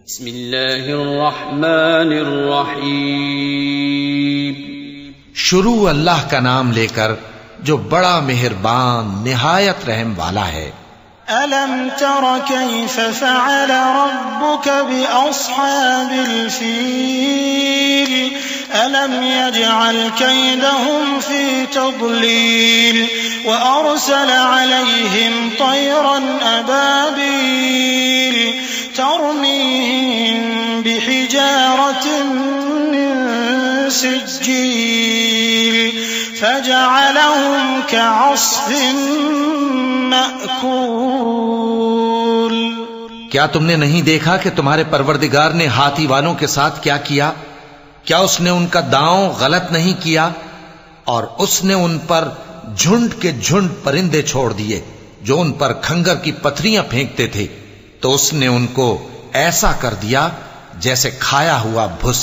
بسم اللہ الرحمن الرحیم. شروع اللہ کا نام لے کر جو بڑا مہربان نہایت رحم والا ہے. أَلَمْ تَرَ كَيْفَ فَعَلَ رَبُّكَ بِأَصْحَابِ الْفِيلِ أَلَمْ يَجْعَلْ كَيْدَهُمْ فِي تَضْلِيلٍ وَأَرْسَلَ عَلَيْهِمْ طَيْرًا أَبَابِيلَ تَرْمِيهِمْ بِحِجَارَةٍ مِّن سِجِّيلٍ فَجَعَلَهُمْ كَعَصْفٍ مأکول. کیا تم نے نہیں دیکھا کہ تمہارے پروردگار نے ہاتھی والوں کے ساتھ کیا کیا؟ کیا اس نے ان کا داؤں غلط نہیں کیا؟ اور اس نے ان پر جھنڈ کے جھنڈ پرندے چھوڑ دیے جو ان پر کھنگر کی پتھریاں پھینکتے تھے، تو اس نے ان کو ایسا کر دیا جیسے کھایا ہوا بھس.